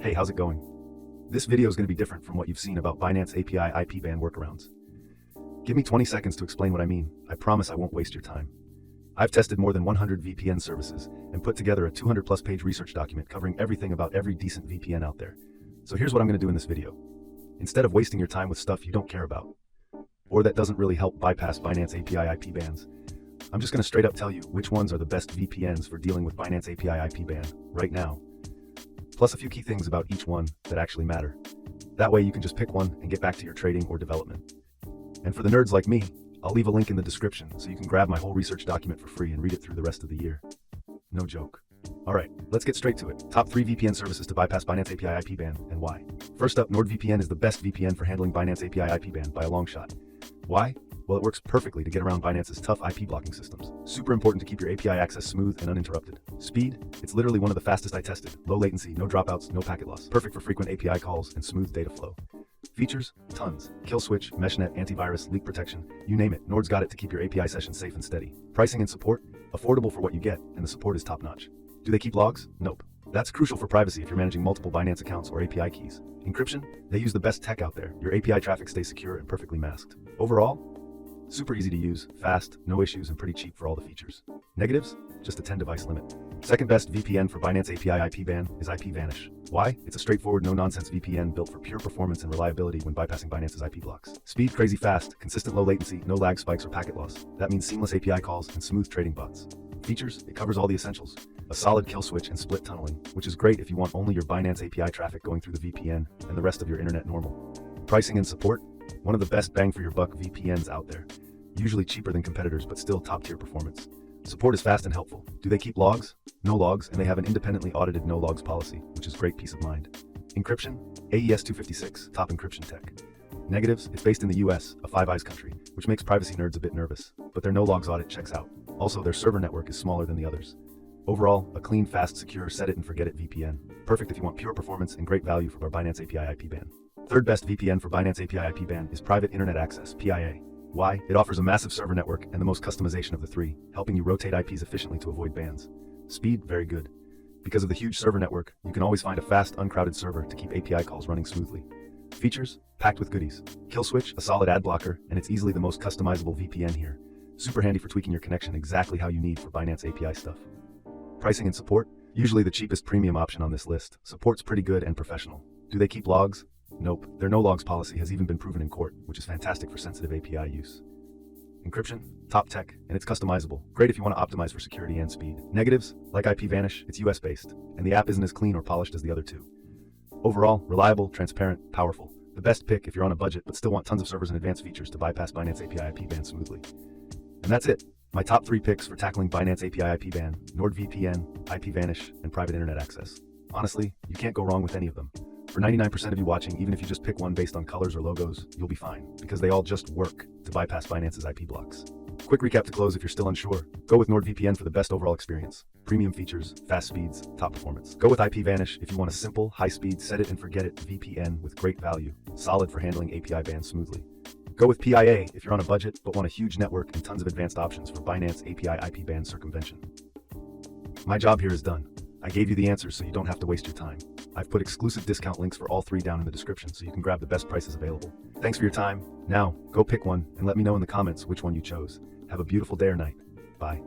Hey, how's it going? This video is going to be different from what you've seen about Binance API IP Ban workarounds. Give me 20 seconds to explain what I mean. I promise I won't waste your time. I've tested more than 100 VPN services and put together a 200+ page research document covering everything about every decent VPN out there. So here's what I'm going to do in this video. Instead of wasting your time with stuff you don't care about, or that doesn't really help bypass Binance API IP bans, I'm just going to straight up tell you which ones are the best VPNs for dealing with Binance API IP ban right now. Plus a few key things about each one that actually matter. That way you can just pick one and get back to your trading or development. And for the nerds like me, I'll leave a link in the description so you can grab my whole research document for free and read it through the rest of the year. No joke. Alright, let's get straight to it. Top 3 VPN services to bypass Binance API IP ban and why. First up, NordVPN is the best VPN for handling Binance API IP ban by a long shot. Why? Well, it works perfectly to get around Binance's tough IP blocking systems. Super important to keep your API access smooth and uninterrupted. Speed? It's literally one of the fastest I tested. Low latency, no dropouts, no packet loss. Perfect for frequent API calls and smooth data flow. Features? Tons. Kill switch, meshnet, antivirus, leak protection, you name it, Nord's got it to keep your API sessions safe and steady. Pricing and support? Affordable for what you get, and the support is top-notch. Do they keep logs? Nope. That's crucial for privacy if you're managing multiple Binance accounts or API keys. Encryption? They use the best tech out there. Your API traffic stays secure and perfectly masked. Overall, super easy to use, fast, no issues, and pretty cheap for all the features. Negatives? Just a 10-device limit. Second best VPN for Binance API IP ban is IPVanish. Why? It's a straightforward, no-nonsense VPN built for pure performance and reliability when bypassing Binance's IP blocks. Speed crazy fast, consistent low latency, no lag spikes or packet loss. That means seamless API calls and smooth trading bots. Features? It covers all the essentials. A solid kill switch and split tunneling, which is great if you want only your Binance API traffic going through the VPN and the rest of your internet normal. Pricing and support? One of the best bang for your buck VPNs out there. Usually cheaper than competitors, but still top-tier performance. Support is fast and helpful. Do they keep logs? No logs, and they have an independently audited no logs policy, which is great peace of mind. Encryption? AES 256, top encryption tech. Negatives? It's based in the US, a Five Eyes country, which makes privacy nerds a bit nervous, but their no logs audit checks out. Also, their server network is smaller than the others. Overall, a clean, fast, secure, set it and forget it VPN. Perfect if you want pure performance and great value for our Binance API IP ban. Third best VPN for Binance API IP ban is Private Internet Access, PIA. Why? It offers a massive server network and the most customization of the three, helping you rotate IPs efficiently to avoid bans. Speed, very good. Because of the huge server network, you can always find a fast, uncrowded server to keep API calls running smoothly. Features? Packed with goodies. Kill switch, a solid ad blocker, and it's easily the most customizable VPN here. Super handy for tweaking your connection exactly how you need for Binance API stuff. Pricing and support? Usually the cheapest premium option on this list. Support's pretty good and professional. Do they keep logs? Nope, their no-logs policy has even been proven in court, which is fantastic for sensitive API use. Encryption? Top tech, and it's customizable. Great if you want to optimize for security and speed. Negatives? Like IPVanish, it's US-based, and the app isn't as clean or polished as the other two. Overall, reliable, transparent, powerful. The best pick if you're on a budget but still want tons of servers and advanced features to bypass Binance API IP ban smoothly. And that's it. My top 3 picks for tackling Binance API IP ban: NordVPN, IPVanish, and Private Internet Access. Honestly, you can't go wrong with any of them. For 99% of you watching, even if you just pick one based on colors or logos, you'll be fine, because they all just work to bypass Binance's IP blocks. Quick recap to close if you're still unsure. Go with NordVPN for the best overall experience. Premium features, fast speeds, top performance. Go with IPVanish if you want a simple, high-speed, set-it-and-forget-it VPN with great value, solid for handling API bans smoothly. Go with PIA if you're on a budget but want a huge network and tons of advanced options for Binance API IP ban circumvention. My job here is done. I gave you the answers so you don't have to waste your time. I've put exclusive discount links for all 3 down in the description so you can grab the best prices available. Thanks for your time. Now, go pick one and let me know in the comments which one you chose. Have a beautiful day or night. Bye.